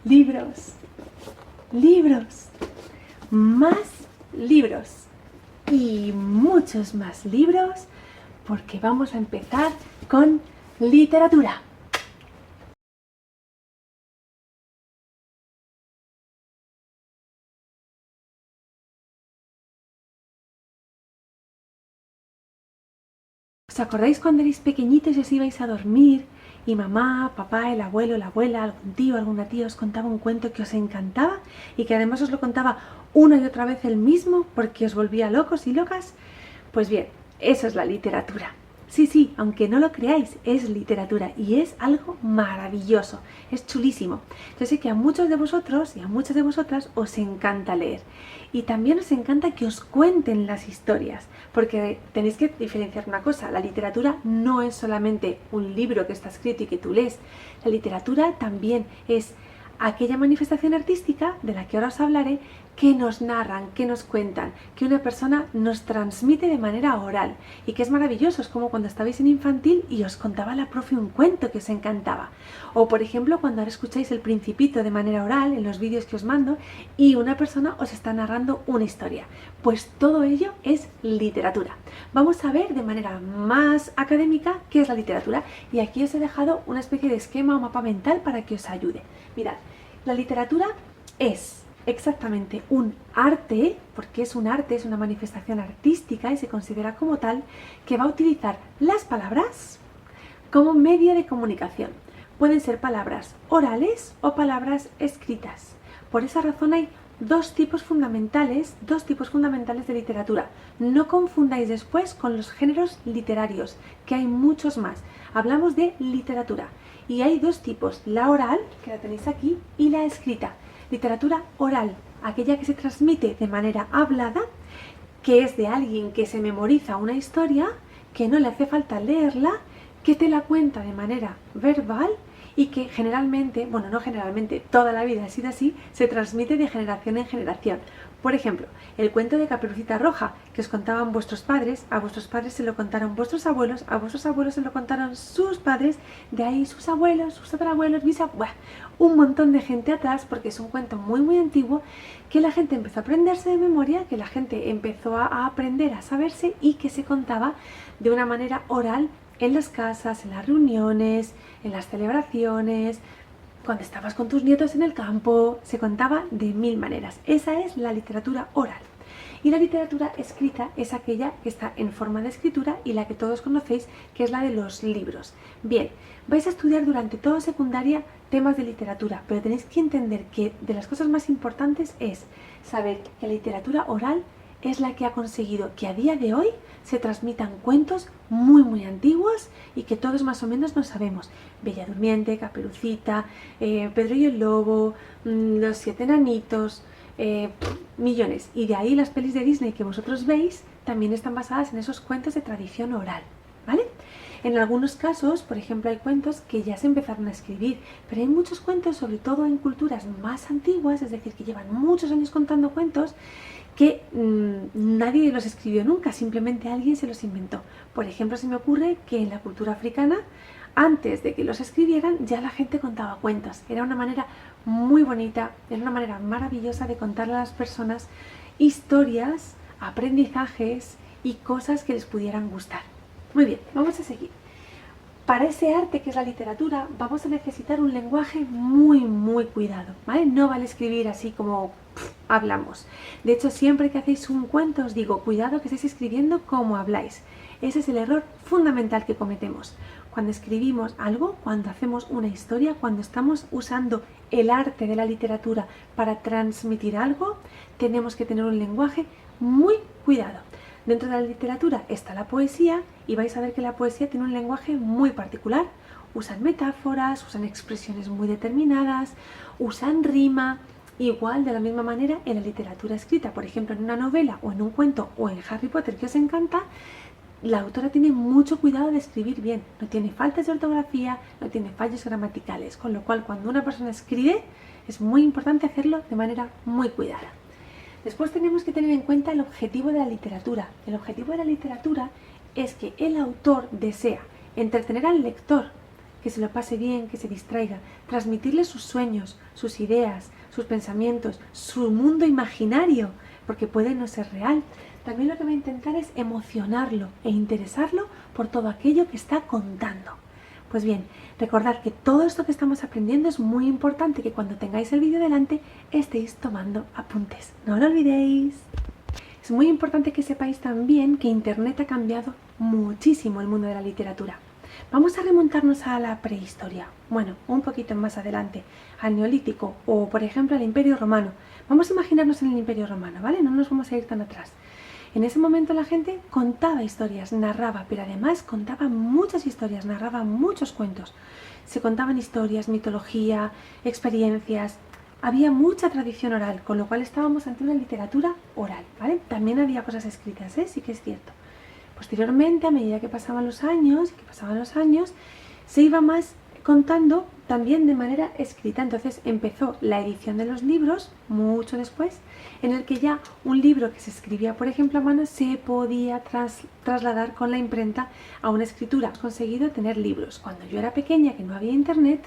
libros, libros, más libros y muchos más libros, porque vamos a empezar con literatura. ¿Os acordáis cuando erais pequeñitos y os ibais a dormir y mamá, papá, el abuelo, la abuela, algún tío, alguna tía os contaba un cuento que os encantaba y que además os lo contaba una y otra vez el mismo porque os volvía locos y locas? Pues bien, eso es la literatura. Sí, sí, aunque no lo creáis, es literatura y es algo maravilloso, es chulísimo. Yo sé que a muchos de vosotros y a muchas de vosotras os encanta leer y también os encanta que os cuenten las historias, porque tenéis que diferenciar una cosa: la literatura no es solamente un libro que está escrito y que tú lees, la literatura también es aquella manifestación artística de la que ahora os hablaré, que nos narran, que nos cuentan, que una persona nos transmite de manera oral y que es maravilloso. Es como cuando estabais en infantil y os contaba la profe un cuento que os encantaba, o por ejemplo cuando ahora escucháis El Principito de manera oral en los vídeos que os mando y una persona os está narrando una historia. Pues todo ello es literatura. Vamos a ver de manera más académica qué es la literatura y aquí os he dejado una especie de esquema o mapa mental para que os ayude. Mirad, la literatura es exactamente un arte, porque es un arte, es una manifestación artística y se considera como tal, que va a utilizar las palabras como medio de comunicación. Pueden ser palabras orales o palabras escritas. Por esa razón hay dos tipos fundamentales de literatura. No confundáis después con los géneros literarios, que hay muchos más. Hablamos de literatura y hay dos tipos: la oral, que la tenéis aquí, y la escrita. Literatura oral, aquella que se transmite de manera hablada, que es de alguien que se memoriza una historia, que no le hace falta leerla, que te la cuenta de manera verbal y que generalmente, bueno, no generalmente, toda la vida ha sido así, se transmite de generación en generación. Por ejemplo, el cuento de Caperucita Roja, que os contaban vuestros padres, a vuestros padres se lo contaron vuestros abuelos, a vuestros abuelos se lo contaron sus padres, de ahí sus abuelos, sus tatarabuelos, bisabuelos, un montón de gente atrás, porque es un cuento muy antiguo que la gente empezó a aprenderse de memoria, que la gente empezó a aprender a saberse y que se contaba de una manera oral en las casas, en las reuniones, en las celebraciones, cuando estabas con tus nietos en el campo, se contaba de mil maneras. Esa es la literatura oral. Y la literatura escrita es aquella que está en forma de escritura y la que todos conocéis, que es la de los libros. Bien, vais a estudiar durante toda secundaria temas de literatura, pero tenéis que entender que de las cosas más importantes es saber que la literatura oral es la que ha conseguido que a día de hoy se transmitan cuentos muy antiguos y que todos más o menos nos sabemos. Bella Durmiente, Caperucita, Pedro y el Lobo, Los Siete Enanitos, millones. Y de ahí las pelis de Disney que vosotros veis también están basadas en esos cuentos de tradición oral, ¿vale? En algunos casos, por ejemplo, hay cuentos que ya se empezaron a escribir, pero hay muchos cuentos, sobre todo en culturas más antiguas, es decir, que llevan muchos años contando cuentos, que nadie los escribió nunca, simplemente alguien se los inventó. Por ejemplo, se me ocurre que en la cultura africana, antes de que los escribieran, ya la gente contaba cuentos. Era una manera muy bonita, era una manera maravillosa de contarle a las personas historias, aprendizajes y cosas que les pudieran gustar. Muy bien, vamos a seguir. Para ese arte que es la literatura vamos a necesitar un lenguaje muy cuidado, ¿vale? No vale escribir así como hablamos. De hecho, siempre que hacéis un cuento os digo, cuidado que estéis escribiendo como habláis. Ese es el error fundamental que cometemos. Cuando escribimos algo, cuando hacemos una historia, cuando estamos usando el arte de la literatura para transmitir algo, tenemos que tener un lenguaje muy cuidado. Dentro de la literatura está la poesía y vais a ver que la poesía tiene un lenguaje muy particular. Usan metáforas, usan expresiones muy determinadas, usan rima. Igual, de la misma manera, en la literatura escrita, por ejemplo, en una novela o en un cuento o en Harry Potter que os encanta, la autora tiene mucho cuidado de escribir bien. No tiene faltas de ortografía, no tiene fallos gramaticales, con lo cual cuando una persona escribe es muy importante hacerlo de manera muy cuidada. Después tenemos que tener en cuenta el objetivo de la literatura. El objetivo de la literatura es que el autor desea entretener al lector que se lo pase bien, que se distraiga, transmitirle sus sueños, sus ideas, sus pensamientos, su mundo imaginario, porque puede no ser real. También lo que voy a intentar es emocionarlo e interesarlo por todo aquello que está contando. Pues bien, recordad que todo esto que estamos aprendiendo es muy importante, que cuando tengáis el vídeo delante estéis tomando apuntes. No lo olvidéis. Es muy importante que sepáis también que Internet ha cambiado muchísimo el mundo de la literatura. Vamos a remontarnos a la prehistoria, bueno, un poquito más adelante, al Neolítico o, por ejemplo, al Imperio Romano. Vamos a imaginarnos en el Imperio Romano, ¿vale? No nos vamos a ir tan atrás. En ese momento la gente contaba historias, narraba, pero además contaba muchas historias, narraba muchos cuentos. Se contaban historias, mitología, experiencias. Había mucha tradición oral, con lo cual estábamos ante una literatura oral, ¿vale? También había cosas escritas, sí que es cierto. Posteriormente, a medida que pasaban los años, se iba más contando también de manera escrita. Entonces empezó la edición de los libros, mucho después, en el que ya un libro que se escribía, por ejemplo, a mano, se podía trasladar con la imprenta a una escritura. Hemos conseguido tener libros. Cuando yo era pequeña, que no había internet,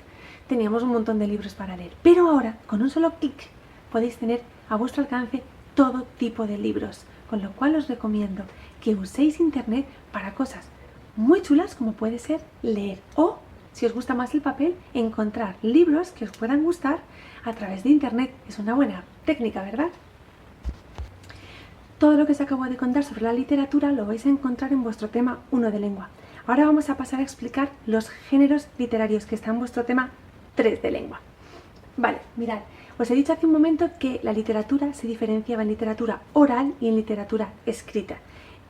teníamos un montón de libros para leer. Pero ahora, con un solo clic, podéis tener a vuestro alcance todo tipo de libros. Con lo cual os recomiendo que uséis internet para cosas muy chulas, como puede ser leer, o, si os gusta más el papel, encontrar libros que os puedan gustar a través de internet. Es una buena técnica, ¿verdad? Todo lo que os acabo de contar sobre la literatura lo vais a encontrar en vuestro tema 1 de lengua. Ahora vamos a pasar a explicar los géneros literarios que están en vuestro tema 3 de lengua. Vale, mirad, os he dicho hace un momento que la literatura se diferenciaba en literatura oral y en literatura escrita.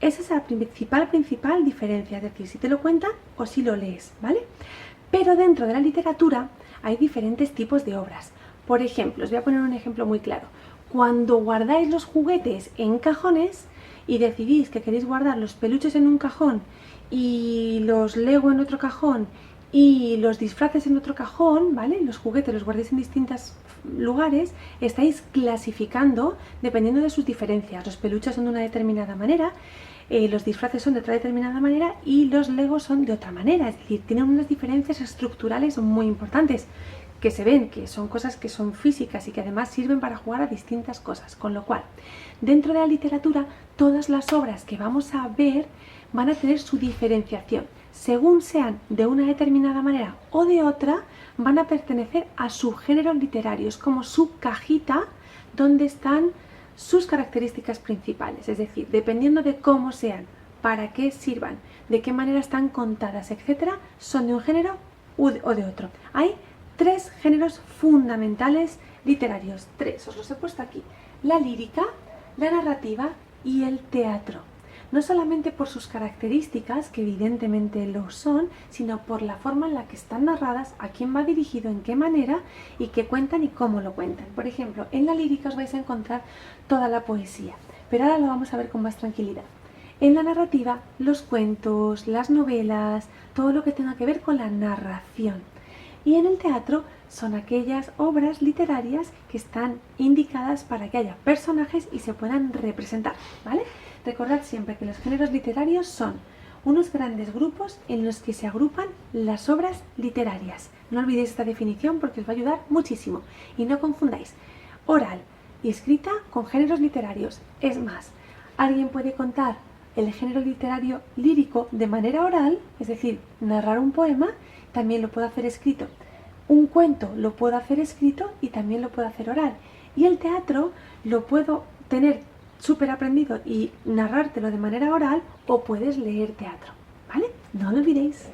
Esa es la principal diferencia, es decir, si te lo cuentan o si lo lees, ¿vale? Pero dentro de la literatura hay diferentes tipos de obras. Por ejemplo, os voy a poner un ejemplo muy claro. Cuando guardáis los juguetes en cajones y decidís que queréis guardar los peluches en un cajón y los Lego en otro cajón y los disfraces en otro cajón, ¿vale? Los juguetes los guardéis en distintos lugares, estáis clasificando dependiendo de sus diferencias. Los peluches son de una determinada manera, los disfraces son de otra determinada manera y los Legos son de otra manera. Es decir, tienen unas diferencias estructurales muy importantes que se ven, que son cosas que son físicas y que además sirven para jugar a distintas cosas. Con lo cual, dentro de la literatura, todas las obras que vamos a ver van a tener su diferenciación. Según sean de una determinada manera o de otra, van a pertenecer a subgéneros literarios, como su cajita donde están sus características principales. Es decir, dependiendo de cómo sean, para qué sirvan, de qué manera están contadas, etc., son de un género o de otro. Hay 3 géneros fundamentales literarios. 3, os los he puesto aquí. La lírica, la narrativa y el teatro. No solamente por sus características, que evidentemente lo son, sino por la forma en la que están narradas, a quién va dirigido, en qué manera y qué cuentan y cómo lo cuentan. Por ejemplo, en la lírica os vais a encontrar toda la poesía, pero ahora lo vamos a ver con más tranquilidad. En la narrativa, los cuentos, las novelas, todo lo que tenga que ver con la narración. Y en el teatro son aquellas obras literarias que están indicadas para que haya personajes y se puedan representar, ¿vale? Recordad siempre que los géneros literarios son unos grandes grupos en los que se agrupan las obras literarias. No olvidéis esta definición porque os va a ayudar muchísimo. Y no confundáis oral y escrita con géneros literarios. Es más, alguien puede contar el género literario lírico de manera oral, es decir, narrar un poema, también lo puedo hacer escrito. Un cuento lo puedo hacer escrito y también lo puedo hacer oral. Y el teatro lo puedo tener súper aprendido y narrártelo de manera oral, o puedes leer teatro, ¿vale? No lo olvidéis.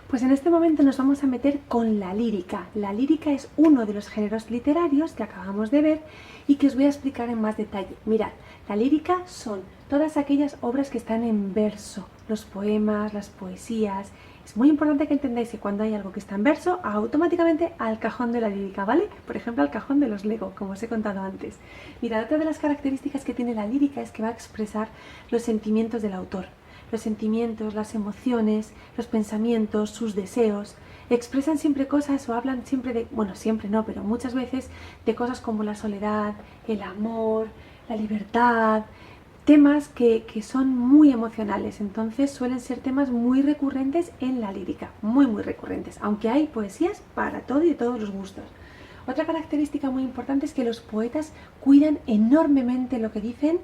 Pues en este momento nos vamos a meter con la lírica. La lírica es uno de los géneros literarios que acabamos de ver y que os voy a explicar en más detalle. Mirad, la lírica son todas aquellas obras que están en verso, los poemas, las poesías. Es muy importante que entendáis que cuando hay algo que está en verso, automáticamente al cajón de la lírica, ¿vale? Por ejemplo, al cajón de los Lego, como os he contado antes. Mirad, otra de las características que tiene la lírica es que va a expresar los sentimientos del autor. Los sentimientos, las emociones, los pensamientos, sus deseos. Expresan siempre cosas o hablan siempre de, bueno, siempre no, pero muchas veces de cosas como la soledad, el amor, la libertad. temas que son muy emocionales, entonces suelen ser temas muy recurrentes en la lírica, muy recurrentes, aunque hay poesías para todo y de todos los gustos. Otra característica muy importante es que los poetas cuidan enormemente lo que dicen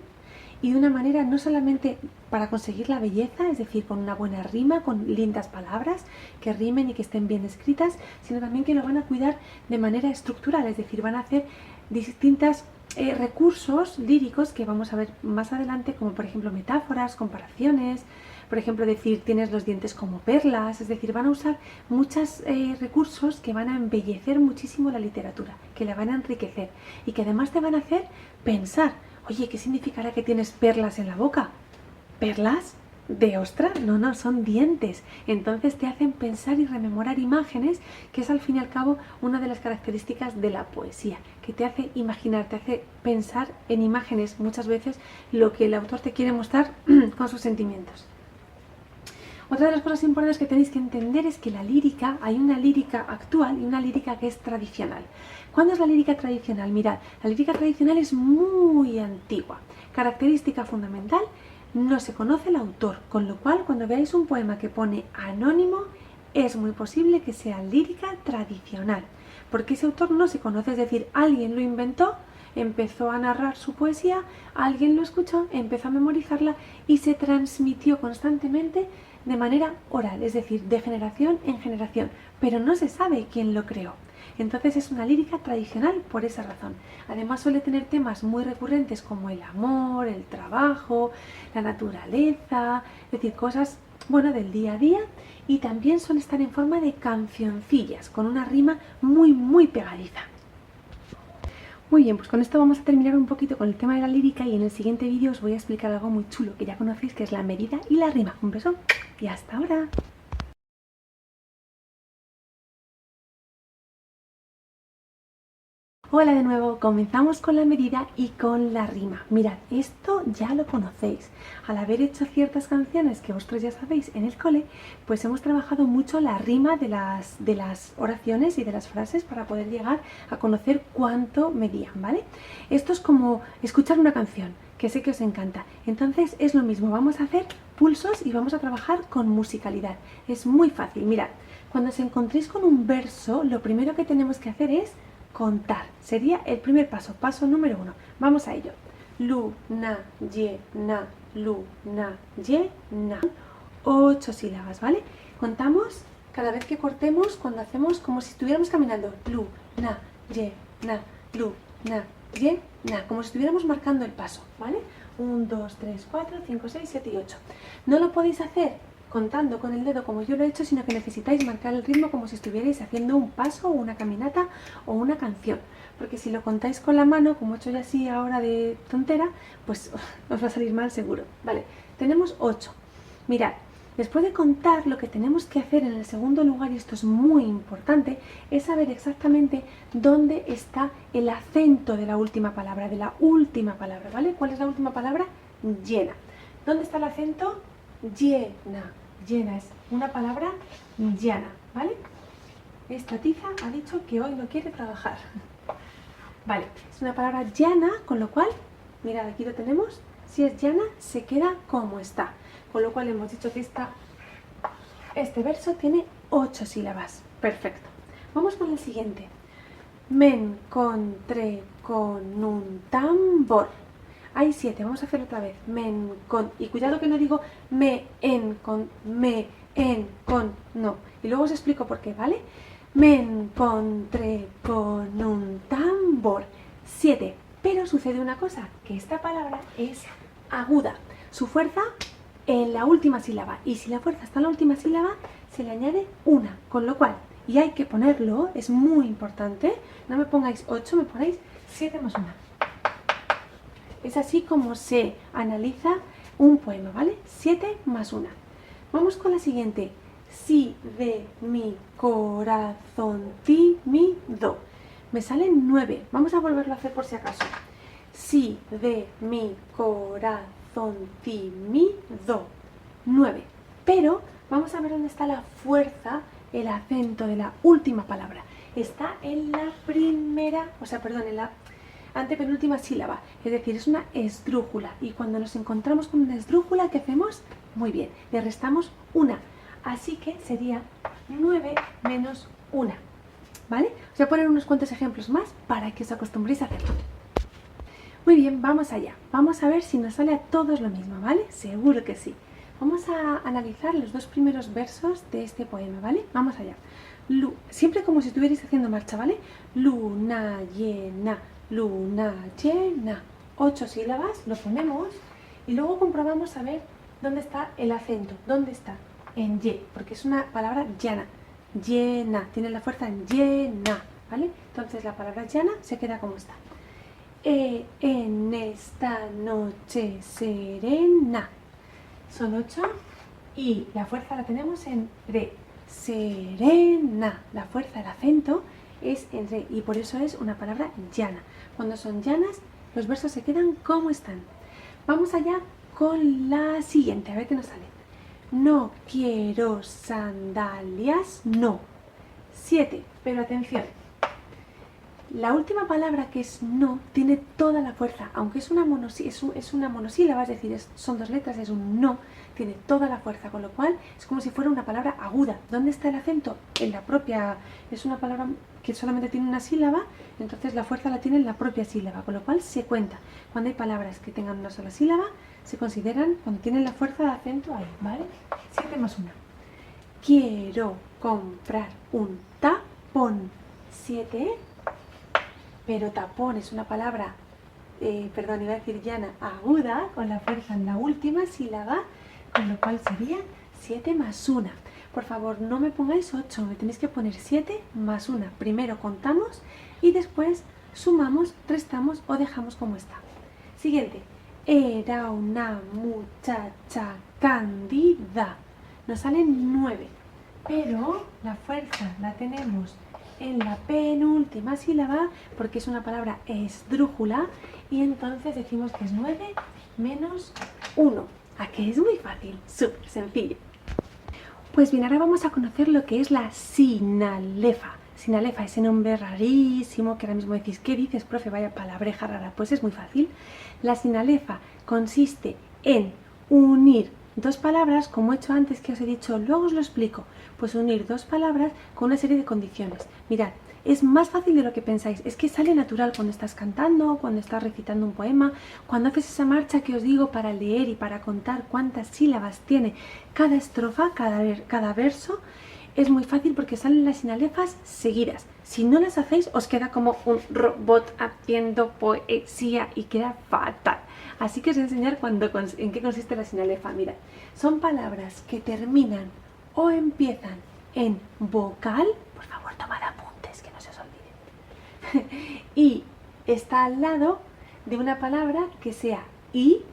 y de una manera no solamente para conseguir la belleza, es decir, con una buena rima, con lindas palabras que rimen y que estén bien escritas, sino también que lo van a cuidar de manera estructural, es decir, van a hacer distintas recursos líricos que vamos a ver más adelante, como por ejemplo metáforas, comparaciones, por ejemplo decir tienes los dientes como perlas, es decir, van a usar muchos recursos que van a embellecer muchísimo la literatura, que la van a enriquecer y que además te van a hacer pensar, oye, ¿qué significará que tienes perlas en la boca? ¿Perlas? ¿De ostra? No, son dientes. Entonces te hacen pensar y rememorar imágenes, que es al fin y al cabo una de las características de la poesía, que te hace imaginar, te hace pensar en imágenes muchas veces lo que el autor te quiere mostrar con sus sentimientos. Otra de las cosas importantes que tenéis que entender es que la lírica, hay una lírica actual y una lírica que es tradicional. ¿Cuándo es la lírica tradicional? Mirad, la lírica tradicional es muy antigua. Característica fundamental, no se conoce el autor, con lo cual cuando veáis un poema que pone anónimo, es muy posible que sea lírica tradicional, porque ese autor no se conoce, es decir, alguien lo inventó, empezó a narrar su poesía, alguien lo escuchó, empezó a memorizarla y se transmitió constantemente de manera oral, es decir, de generación en generación, pero no se sabe quién lo creó. Entonces es una lírica tradicional por esa razón. Además suele tener temas muy recurrentes como el amor, el trabajo, la naturaleza, es decir, cosas, bueno, del día a día, y también suele estar en forma de cancioncillas, con una rima muy pegadiza. Muy bien, pues con esto vamos a terminar un poquito con el tema de la lírica y en el siguiente vídeo os voy a explicar algo muy chulo que ya conocéis, que es la medida y la rima. Un beso y hasta ahora. Hola de nuevo, comenzamos con la medida y con la rima. Mirad, esto ya lo conocéis. Al haber hecho ciertas canciones que vosotros ya sabéis en el cole, pues hemos trabajado mucho la rima de las oraciones y de las frases para poder llegar a conocer cuánto medían, ¿vale? Esto es como escuchar una canción, que sé que os encanta. Entonces es lo mismo, vamos a hacer pulsos y vamos a trabajar con musicalidad. Es muy fácil, mirad, cuando os encontréis con un verso, lo primero que tenemos que hacer es contar. Sería el primer paso, paso número 1. Vamos a ello. Luna, llena, luna, llena. 8 sílabas, ¿vale? Contamos cada vez que cortemos cuando hacemos como si estuviéramos caminando. Luna, llena, luna, llena. Como si estuviéramos marcando el paso, ¿vale? 1, 2, 3, 4, 5, 6, 7 y 8. No lo podéis hacer contando con el dedo como yo lo he hecho, sino que necesitáis marcar el ritmo como si estuvierais haciendo un paso, o una caminata o una canción, porque si lo contáis con la mano, como he hecho ya así ahora de tontera, pues os va a salir mal seguro. Vale, tenemos 8. Mirad, después de contar, lo que tenemos que hacer en el segundo lugar, y esto es muy importante, es saber exactamente dónde está el acento de la última palabra, ¿vale? ¿Cuál es la última palabra? Llena. ¿Dónde está el acento? Llena. Llena es una palabra llana, ¿vale? Esta tiza ha dicho que hoy no quiere trabajar. Vale, es una palabra llana, con lo cual, mirad, aquí lo tenemos. Si es llana, se queda como está. Con lo cual hemos dicho que este verso tiene 8 sílabas. Perfecto. Vamos con el siguiente. Me encontré con un tambor. Hay 7, vamos a hacerlo otra vez. Y cuidado que no digo me en con, no. Y luego os explico por qué, ¿vale? Me encontré con un tambor. 7. Pero sucede una cosa, que esta palabra es aguda. Su fuerza en la última sílaba. Y si la fuerza está en la última sílaba, se le añade una. Con lo cual, y hay que ponerlo, es muy importante, no me pongáis 8, me ponéis 7 más 1. Es así como se analiza un poema, ¿vale? 7 más 1. Vamos con la siguiente. Si de mi corazón tímido. Me salen 9. Vamos a volverlo a hacer por si acaso. Si de mi corazón tímido. 9. Pero vamos a ver dónde está la fuerza, el acento de la última palabra. Está en la primera, en la antepenúltima sílaba, es decir, es una esdrújula. Y cuando nos encontramos con una esdrújula, ¿qué hacemos? Muy bien, le restamos una. Así que sería 9 menos 1. ¿Vale? Os voy a poner unos cuantos ejemplos más para que os acostumbréis a hacerlo. Muy bien, vamos allá. Vamos a ver si nos sale a todos lo mismo, ¿vale? Seguro que sí. Vamos a analizar los dos primeros versos de este poema, ¿vale? Vamos allá. Siempre como si estuvierais haciendo marcha, ¿vale? Luna llena, luna llena. 8 sílabas, lo ponemos y luego comprobamos a ver dónde está el acento. ¿Dónde está? En Y, porque es una palabra llana. Llena, tiene la fuerza en llena, ¿vale? Entonces la palabra llana se queda como está. En esta noche serena. Son 8 y la fuerza la tenemos en re. Serena. La fuerza, el acento es en re y por eso es una palabra llana. Cuando son llanas, los versos se quedan como están. Vamos allá con la siguiente, a ver qué nos sale. No quiero sandalias, no. 7, pero atención. La última palabra, que es no, tiene toda la fuerza. Aunque es una monosílaba, es decir, son 2 letras, es un no, tiene toda la fuerza. Con lo cual es como si fuera una palabra aguda. ¿Dónde está el acento? En la propia... Es una palabra que solamente tiene una sílaba, entonces la fuerza la tiene en la propia sílaba. Con lo cual se cuenta. Cuando hay palabras que tengan una sola sílaba, se consideran cuando tienen la fuerza de acento ahí, ¿vale? 7 más 1. Quiero comprar un tapón. 7. Pero tapón es una palabra, iba a decir llana, aguda, con la fuerza en la última sílaba, con lo cual sería 7 más 1. Por favor, no me pongáis 8, me tenéis que poner 7 más 1. Primero contamos y después sumamos, restamos o dejamos como está. Siguiente. Era una muchacha cándida. Nos salen 9, pero la fuerza la tenemos en la penúltima sílaba porque es una palabra esdrújula y entonces decimos que es 9 menos 1. ¿A qué es muy fácil? Súper sencillo. Pues bien, ahora vamos a conocer lo que es la sinalefa. Sinalefa, ese nombre rarísimo que ahora mismo decís, ¿qué dices, profe? Vaya palabreja rara. Pues es muy fácil. La sinalefa consiste en unir 2 palabras, como he hecho antes que os he dicho, luego os lo explico. Pues unir 2 palabras con una serie de condiciones. Mirad, es más fácil de lo que pensáis. Es que sale natural cuando estás cantando, cuando estás recitando un poema, cuando haces esa marcha que os digo para leer y para contar cuántas sílabas tiene cada estrofa, cada verso. Es muy fácil porque salen las sinalefas seguidas. Si no las hacéis, os queda como un robot haciendo poesía y queda fatal. Así que os voy a enseñar en qué consiste la sinalefa. Mirad, son palabras que terminan o empiezan en vocal. Por favor, tomad apuntes, que no se os olvide. Y está al lado de una palabra que sea Y,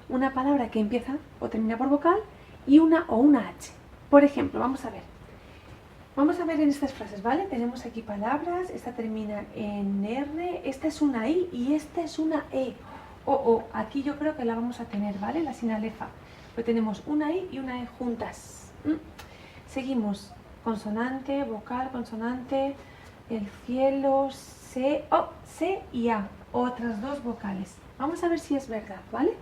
una palabra que empieza o termina por vocal y una o una H. Por ejemplo, vamos a ver. Vamos a ver en estas frases, ¿vale? Tenemos aquí palabras, esta termina en R, esta es una I y esta es una E. Aquí yo creo que la vamos a tener, ¿vale? La sinalefa. Pues tenemos una I y una E juntas. Seguimos. Consonante, vocal, consonante, el cielo, C y A. Otras 2 vocales. Vamos a ver si es verdad, ¿vale?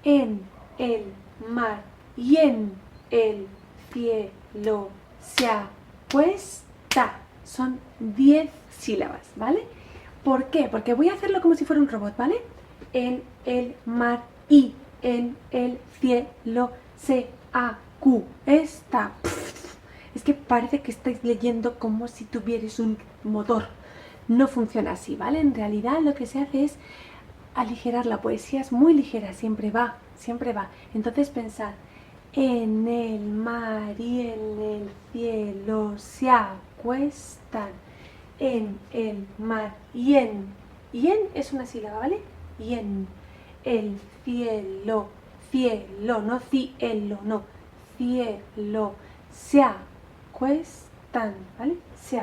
En el mar y en el cielo se acuesta. Son 10 sílabas, ¿vale? ¿Por qué? Porque voy a hacerlo como si fuera un robot, ¿vale? En el mar y en el cielo se acuesta. Es que parece que estáis leyendo como si tuvierais un motor. No funciona así, ¿vale? En realidad lo que se hace es aligerar. La poesía es muy ligera, siempre va, siempre va. Entonces pensad, en el mar y en el cielo se acuestan. En el mar y en es una sílaba, ¿vale? Y en el cielo, no cielo, no, cielo, se acuestan, ¿vale? Se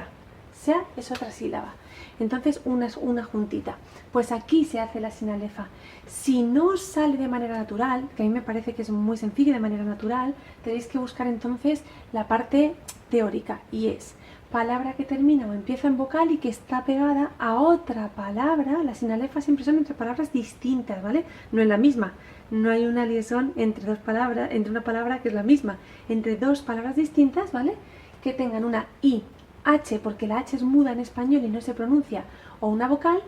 es otra sílaba. Entonces una es una juntita. Pues aquí se hace la sinalefa. Si no os sale de manera natural, que a mí me parece que es muy sencillo de manera natural, tenéis que buscar entonces la parte teórica y es palabra que termina o empieza en vocal y que está pegada a otra palabra. Las sinalefas siempre son entre palabras distintas, ¿vale? No en la misma. No hay una liaison entre dos palabras, entre una palabra que es la misma, entre dos palabras distintas, ¿vale? Que tengan una I, H, porque la H es muda en español y no se pronuncia, o una vocal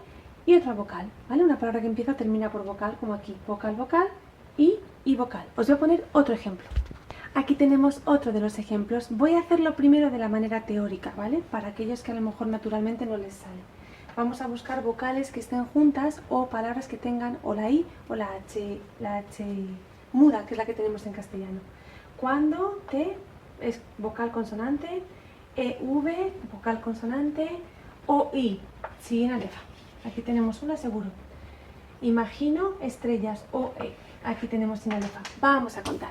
y otra vocal, ¿vale? Una palabra que empieza o termina por vocal, como aquí, vocal, vocal y vocal. Os voy a poner otro ejemplo. Aquí tenemos otro de los ejemplos. Voy a hacerlo primero de la manera teórica, ¿vale? Para aquellos que a lo mejor naturalmente no les sale. Vamos a buscar vocales que estén juntas o palabras que tengan o la I o la H muda, que es la que tenemos en castellano. Cuando T es vocal consonante, V vocal consonante o I sin alefa. Aquí tenemos una seguro. Imagino estrellas o aquí tenemos sin alefa. Vamos a contar.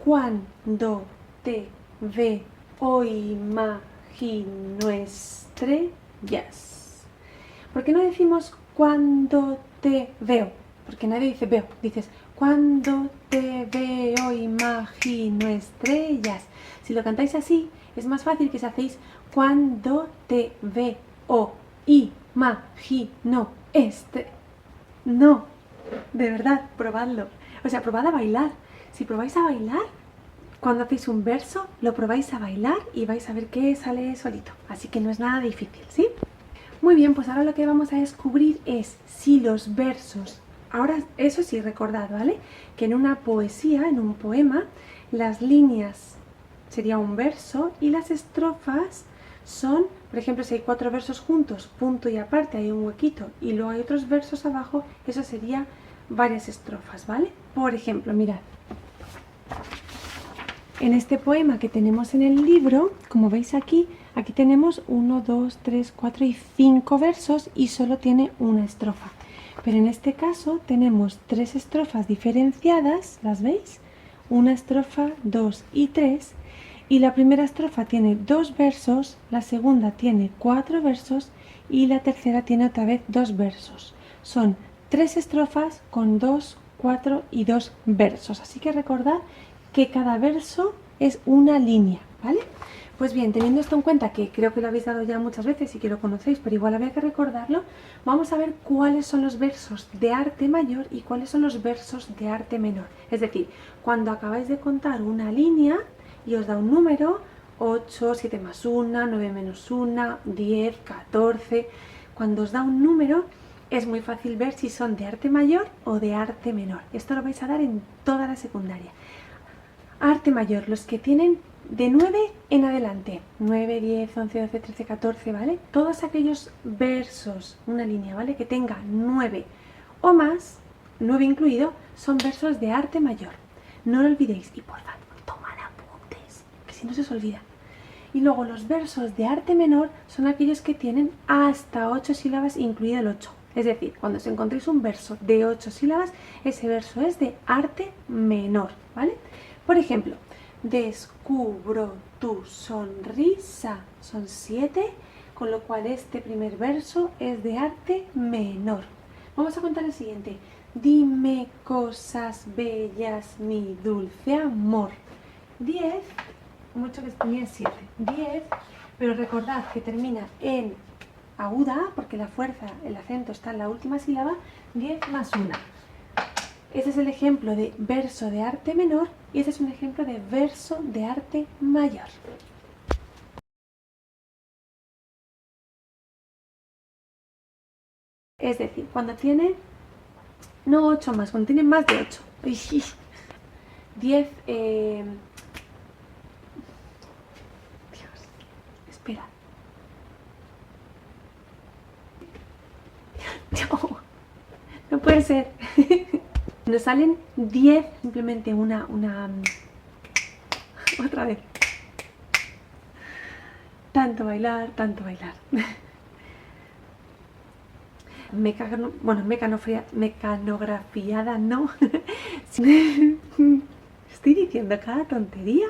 Cuando te veo imagino estrellas. ¿Por qué no decimos cuando te veo? Porque nadie dice veo, dices cuando te veo imagino estrellas. Si lo cantáis así, es más fácil que si hacéis cuando te veo imagino No, de verdad, probadlo. O sea, probad a bailar. Si probáis a bailar, cuando hacéis un verso, lo probáis a bailar y vais a ver que sale solito. Así que no es nada difícil, ¿sí? Muy bien, pues ahora lo que vamos a descubrir es si los versos... Ahora, eso sí, recordad, ¿vale? Que en una poesía, en un poema, las líneas sería un verso y las estrofas son, por ejemplo, si hay 4 versos juntos, punto y aparte, hay un huequito y luego hay otros versos abajo, eso sería varias estrofas, ¿vale? Por ejemplo, mirad. En este poema que tenemos en el libro, como veis aquí tenemos 1, 2, 3, 4 y 5 versos y solo tiene una estrofa. Pero en este caso tenemos 3 estrofas diferenciadas, ¿las veis? Una estrofa, 2 y 3. Y la primera estrofa tiene 2 versos, la segunda tiene 4 versos y la tercera tiene otra vez 2 versos. Son 3 estrofas con 2, 4 y 2 versos. Así que recordad que cada verso es una línea, ¿vale? Pues bien, teniendo esto en cuenta, que creo que lo habéis dado ya muchas veces y que lo conocéis, pero igual había que recordarlo, vamos a ver cuáles son los versos de arte mayor y cuáles son los versos de arte menor. Es decir, cuando acabáis de contar una línea y os da un número, 8, 7 más 1, 9 menos 1, 10, 14, cuando os da un número es muy fácil ver si son de arte mayor o de arte menor. Esto lo vais a dar en toda la secundaria. Arte mayor, los que tienen de 9 en adelante, 9, 10, 11, 12, 13, 14, ¿vale? Todos aquellos versos, una línea, ¿vale? Que tenga 9 o más, 9 incluido, son versos de arte mayor. No lo olvidéis y por favor, tomad apuntes, que si no se os olvida. Y luego los versos de arte menor son aquellos que tienen hasta 8 sílabas, incluido el 8. Es decir, cuando os encontréis un verso de 8 sílabas, ese verso es de arte menor, ¿vale? Por ejemplo, descubro tu sonrisa, son 7, con lo cual este primer verso es de arte menor. Vamos a contar el siguiente. Dime cosas bellas, mi dulce amor. 10, mucho que tenía en 7, 10, pero recordad que termina en aguda, porque la fuerza, el acento está en la última sílaba, 10 más 1. Este es el ejemplo de verso de arte menor y este es un ejemplo de verso de arte mayor. Es decir, cuando tiene, no 8 más, cuando tiene más de 8. 10, Dios, espera. No puede ser. Nos salen 10, simplemente otra vez. Tanto bailar, tanto bailar. Mecanografiada no. Estoy diciendo cada tontería.